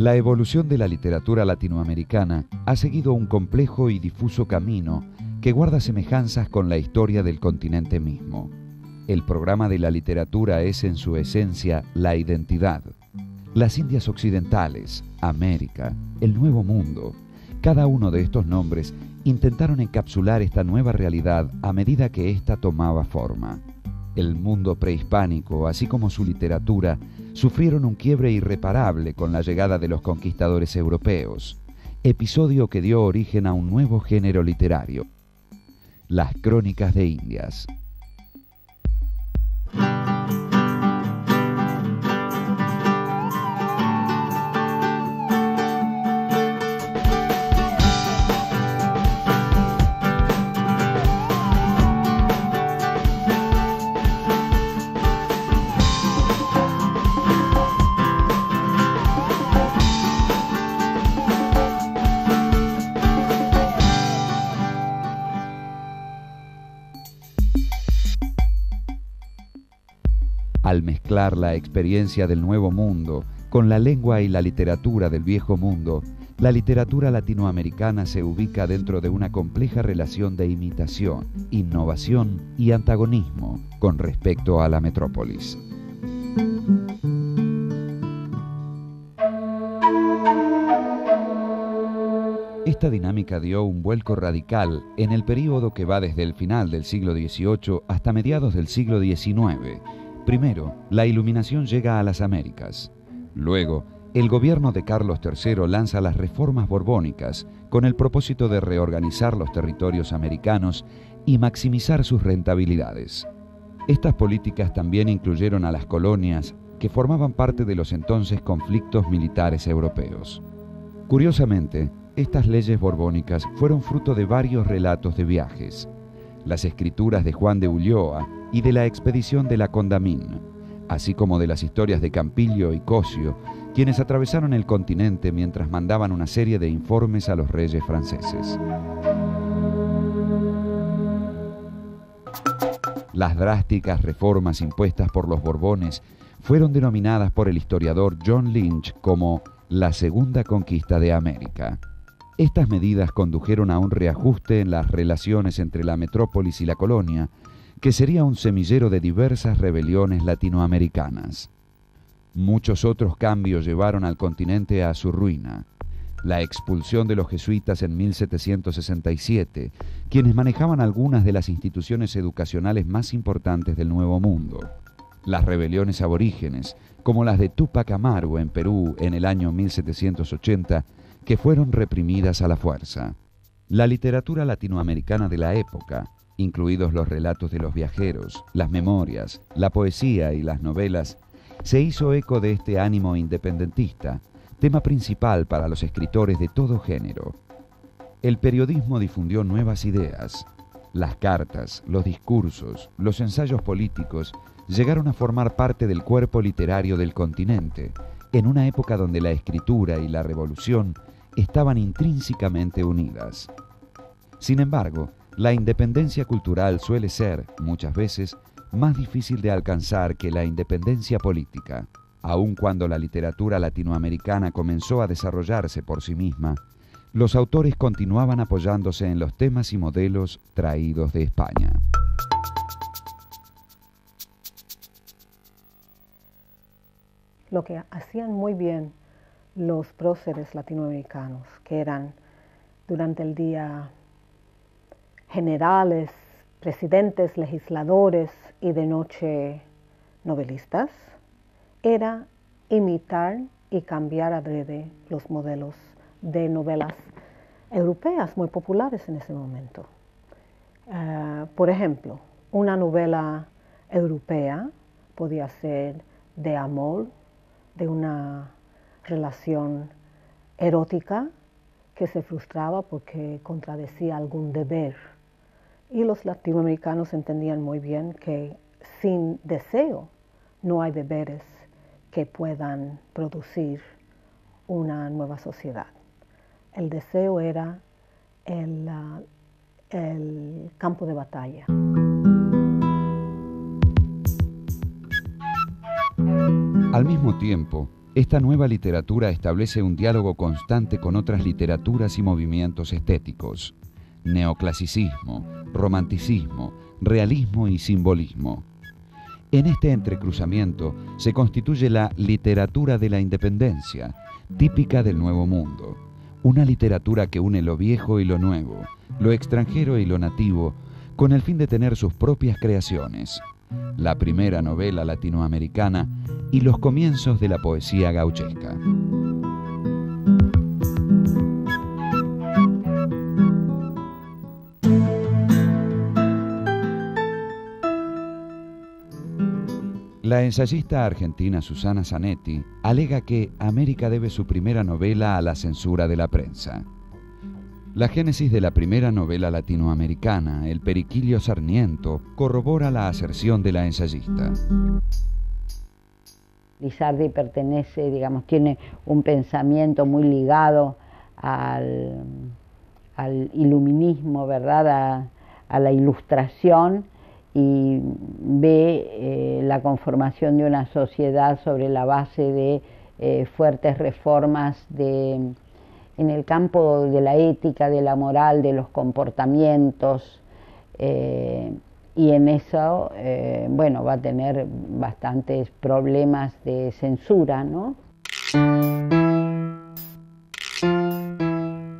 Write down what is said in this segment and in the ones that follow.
La evolución de la literatura latinoamericana ha seguido un complejo y difuso camino que guarda semejanzas con la historia del continente mismo. El programa de la literatura es en su esencia la identidad. Las Indias Occidentales, América, el Nuevo Mundo, cada uno de estos nombres intentaron encapsular esta nueva realidad a medida que ésta tomaba forma. El mundo prehispánico, así como su literatura, sufrieron un quiebre irreparable con la llegada de los conquistadores europeos, episodio que dio origen a un nuevo género literario, las Crónicas de Indias. Al mezclar la experiencia del Nuevo Mundo con la lengua y la literatura del Viejo Mundo, la literatura latinoamericana se ubica dentro de una compleja relación de imitación, innovación y antagonismo con respecto a la metrópolis. Esta dinámica dio un vuelco radical en el período que va desde el final del siglo XVIII hasta mediados del siglo XIX. Primero, la Iluminación llega a las Américas. Luego, el gobierno de Carlos III lanza las reformas borbónicas con el propósito de reorganizar los territorios americanos y maximizar sus rentabilidades. Estas políticas también incluyeron a las colonias que formaban parte de los entonces conflictos militares europeos. Curiosamente, estas leyes borbónicas fueron fruto de varios relatos de viajes. Las escrituras de Juan de Ulloa y de la expedición de la Condamine, así como de las historias de Campillo y Cosio, quienes atravesaron el continente mientras mandaban una serie de informes a los reyes franceses. Las drásticas reformas impuestas por los Borbones fueron denominadas por el historiador John Lynch como la Segunda Conquista de América. Estas medidas condujeron a un reajuste en las relaciones entre la metrópolis y la colonia, que sería un semillero de diversas rebeliones latinoamericanas. Muchos otros cambios llevaron al continente a su ruina. La expulsión de los jesuitas en 1767, quienes manejaban algunas de las instituciones educacionales más importantes del Nuevo Mundo. Las rebeliones aborígenes, como las de Túpac Amaru en Perú en el año 1780, que fueron reprimidas a la fuerza. La literatura latinoamericana de la época, incluidos los relatos de los viajeros, las memorias, la poesía y las novelas, se hizo eco de este ánimo independentista, tema principal para los escritores de todo género. El periodismo difundió nuevas ideas. Las cartas, los discursos, los ensayos políticos llegaron a formar parte del cuerpo literario del continente, en una época donde la escritura y la revolución estaban intrínsecamente unidas. Sin embargo, la independencia cultural suele ser, muchas veces, más difícil de alcanzar que la independencia política. Aun cuando la literatura latinoamericana comenzó a desarrollarse por sí misma, los autores continuaban apoyándose en los temas y modelos traídos de España. Lo que hacían muy bien los próceres latinoamericanos, que eran durante el día generales, presidentes, legisladores y de noche novelistas, era imitar y cambiar adrede los modelos de novelas europeas muy populares en ese momento. Por ejemplo, una novela europea podía ser de amor, de una relación erótica que se frustraba porque contradecía algún deber. Y los latinoamericanos entendían muy bien que sin deseo no hay deberes que puedan producir una nueva sociedad. El deseo era el campo de batalla. Al mismo tiempo, Esta nueva literatura establece un diálogo constante con otras literaturas y movimientos estéticos: neoclasicismo, romanticismo, realismo y simbolismo. En este entrecruzamiento se constituye la literatura de la independencia, típica del Nuevo Mundo, una literatura que une lo viejo y lo nuevo, lo extranjero y lo nativo, con el fin de tener sus propias creaciones, la primera novela latinoamericana y los comienzos de la poesía gauchesca. La ensayista argentina Susana Zanetti alega que América debe su primera novela a la censura de la prensa. La génesis de la primera novela latinoamericana, El Periquillo Sarniento, corrobora la aserción de la ensayista. Lizardi pertenece, tiene un pensamiento muy ligado al iluminismo, ¿verdad? A la ilustración, y ve la conformación de una sociedad sobre la base de fuertes reformas en el campo de la ética, de la moral, de los comportamientos, y en eso, va a tener bastantes problemas de censura, ¿no?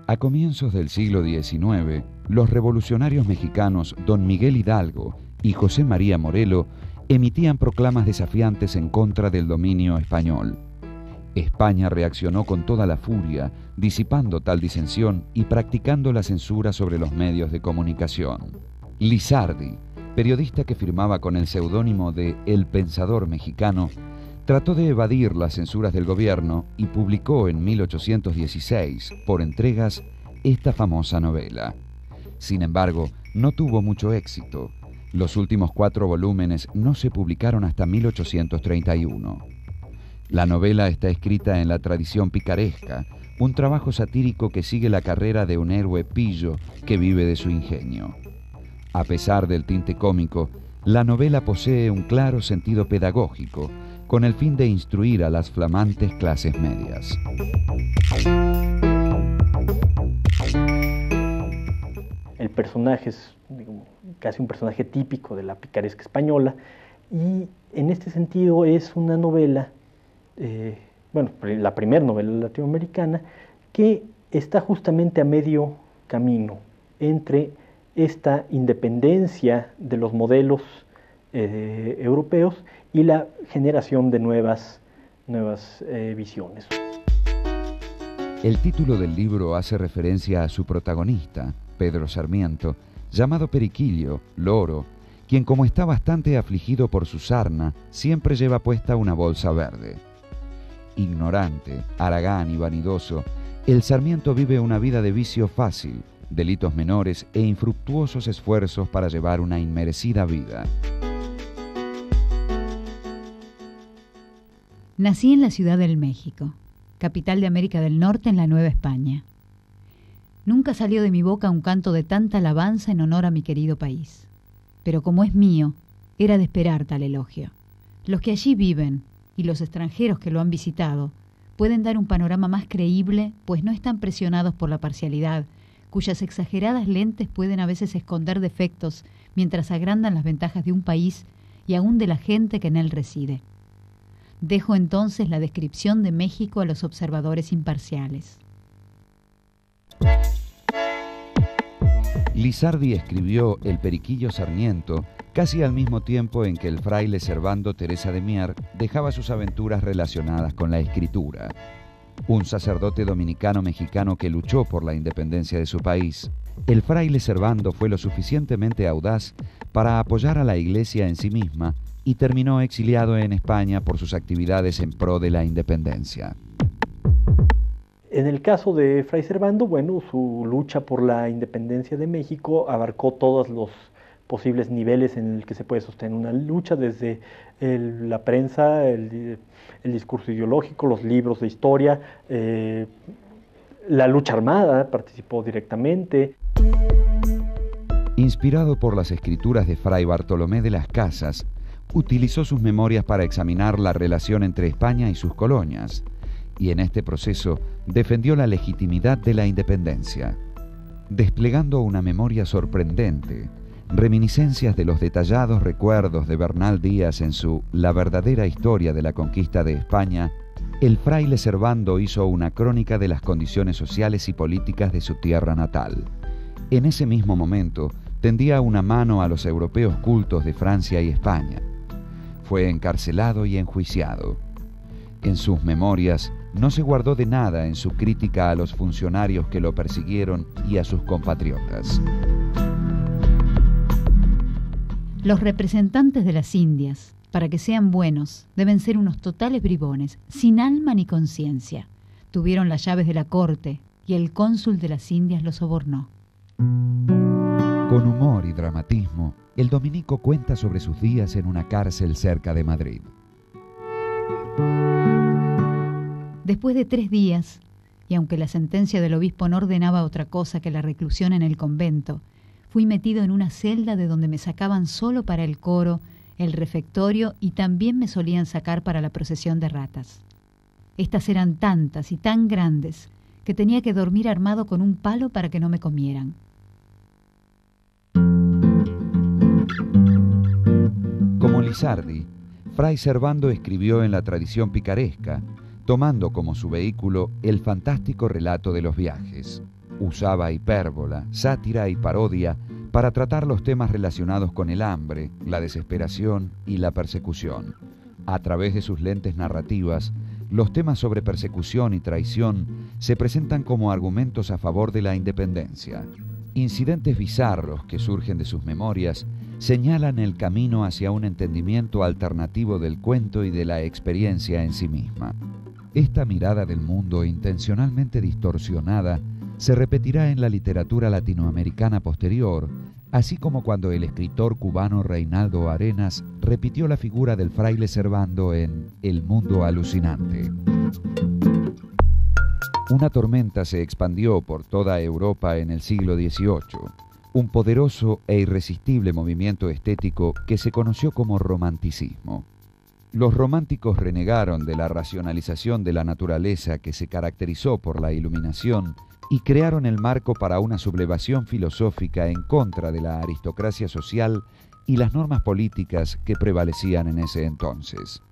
A comienzos del siglo XIX, los revolucionarios mexicanos Don Miguel Hidalgo y José María Morelos emitían proclamas desafiantes en contra del dominio español. España reaccionó con toda la furia, disipando tal disensión y practicando la censura sobre los medios de comunicación. Lizardi, periodista que firmaba con el seudónimo de El Pensador Mexicano, trató de evadir las censuras del gobierno y publicó en 1816, por entregas, esta famosa novela. Sin embargo, no tuvo mucho éxito. Los últimos 4 volúmenes no se publicaron hasta 1831. La novela está escrita en la tradición picaresca, un trabajo satírico que sigue la carrera de un héroe pillo que vive de su ingenio. A pesar del tinte cómico, la novela posee un claro sentido pedagógico, con el fin de instruir a las flamantes clases medias. El personaje es casi un personaje típico de la picaresca española, y en este sentido es una novela, la primera novela latinoamericana, que está justamente a medio camino entre esta independencia de los modelos europeos y la generación de nuevas visiones. El título del libro hace referencia a su protagonista, Pedro Sarmiento, llamado Periquillo, loro, quien, como está bastante afligido por su sarna, siempre lleva puesta una bolsa verde. Ignorante, haragán y vanidoso, el Sarmiento vive una vida de vicio fácil, delitos menores e infructuosos esfuerzos para llevar una inmerecida vida. Nací en la Ciudad del México, capital de América del Norte en la Nueva España. Nunca salió de mi boca un canto de tanta alabanza en honor a mi querido país. Pero como es mío, era de esperar tal elogio. Los que allí viven y los extranjeros que lo han visitado pueden dar un panorama más creíble, pues no están presionados por la parcialidad, cuyas exageradas lentes pueden a veces esconder defectos mientras agrandan las ventajas de un país y aún de la gente que en él reside. Dejo entonces la descripción de México a los observadores imparciales. Lizardi escribió El Periquillo Sarniento casi al mismo tiempo en que el fraile Servando Teresa de Mier dejaba sus aventuras relacionadas con la escritura. Un sacerdote dominicano-mexicano que luchó por la independencia de su país, el fraile Servando fue lo suficientemente audaz para apoyar a la Iglesia en sí misma y terminó exiliado en España por sus actividades en pro de la independencia. En el caso de Fray Servando, su lucha por la independencia de México abarcó todos los posibles niveles en el que se puede sostener una lucha, desde la prensa, el discurso ideológico, los libros de historia, la lucha armada, participó directamente. Inspirado por las escrituras de Fray Bartolomé de las Casas, utilizó sus memorias para examinar la relación entre España y sus colonias, y en este proceso defendió la legitimidad de la independencia. Desplegando una memoria sorprendente, reminiscencias de los detallados recuerdos de Bernal Díaz en su La verdadera historia de la conquista de España, el fraile Servando hizo una crónica de las condiciones sociales y políticas de su tierra natal. En ese mismo momento, tendía una mano a los europeos cultos de Francia y España. Fue encarcelado y enjuiciado. En sus memorias no se guardó de nada en su crítica a los funcionarios que lo persiguieron y a sus compatriotas. Los representantes de las Indias, para que sean buenos, deben ser unos totales bribones, sin alma ni conciencia. Tuvieron las llaves de la corte y el cónsul de las Indias los sobornó. Con humor y dramatismo, el dominico cuenta sobre sus días en una cárcel cerca de Madrid. Después de 3 días, y aunque la sentencia del obispo no ordenaba otra cosa que la reclusión en el convento, fui metido en una celda de donde me sacaban solo para el coro, el refectorio y también me solían sacar para la procesión de ratas. Estas eran tantas y tan grandes que tenía que dormir armado con un palo para que no me comieran. Como Lizardi, Fray Servando escribió en la tradición picaresca, tomando como su vehículo el fantástico relato de los viajes. Usaba hipérbola, sátira y parodia para tratar los temas relacionados con el hambre, la desesperación y la persecución. A través de sus lentes narrativas, los temas sobre persecución y traición se presentan como argumentos a favor de la independencia. Incidentes bizarros que surgen de sus memorias señalan el camino hacia un entendimiento alternativo del cuento y de la experiencia en sí misma. Esta mirada del mundo intencionalmente distorsionada se repetirá en la literatura latinoamericana posterior, así como cuando el escritor cubano Reinaldo Arenas repitió la figura del fraile Servando en El mundo alucinante. Una tormenta se expandió por toda Europa en el siglo XVIII, un poderoso e irresistible movimiento estético que se conoció como romanticismo. Los románticos renegaron de la racionalización de la naturaleza que se caracterizó por la iluminación y crearon el marco para una sublevación filosófica en contra de la aristocracia social y las normas políticas que prevalecían en ese entonces.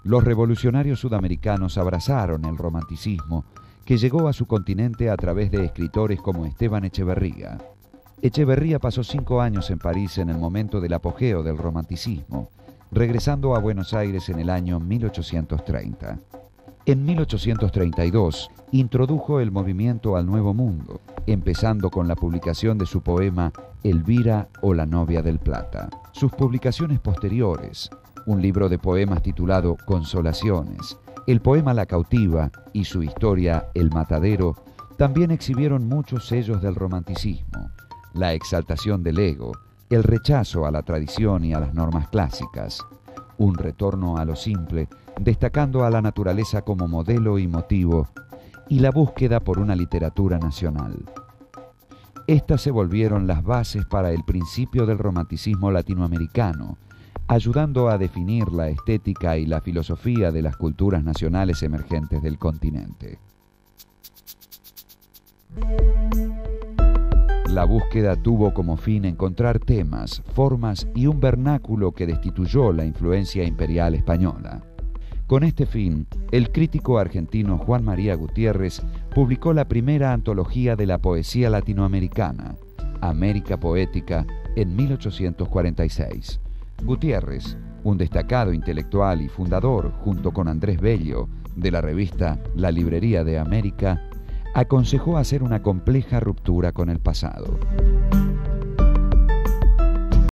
Los revolucionarios sudamericanos abrazaron el romanticismo, que llegó a su continente a través de escritores como Esteban Echeverría. Echeverría pasó 5 años en París en el momento del apogeo del romanticismo, regresando a Buenos Aires en el año 1830. En 1832 introdujo el movimiento al Nuevo Mundo, empezando con la publicación de su poema Elvira o la novia del Plata. Sus publicaciones posteriores, un libro de poemas titulado Consolaciones, el poema La cautiva y su historia El matadero, también exhibieron muchos sellos del romanticismo: la exaltación del ego, el rechazo a la tradición y a las normas clásicas, un retorno a lo simple, destacando a la naturaleza como modelo y motivo, y la búsqueda por una literatura nacional. Estas se volvieron las bases para el principio del romanticismo latinoamericano, ayudando a definir la estética y la filosofía de las culturas nacionales emergentes del continente. La búsqueda tuvo como fin encontrar temas, formas y un vernáculo que destituyó la influencia imperial española. Con este fin, el crítico argentino Juan María Gutiérrez publicó la primera antología de la poesía latinoamericana, América Poética, en 1846. Gutiérrez, un destacado intelectual y fundador, junto con Andrés Bello, de la revista La Librería de América, aconsejó hacer una compleja ruptura con el pasado.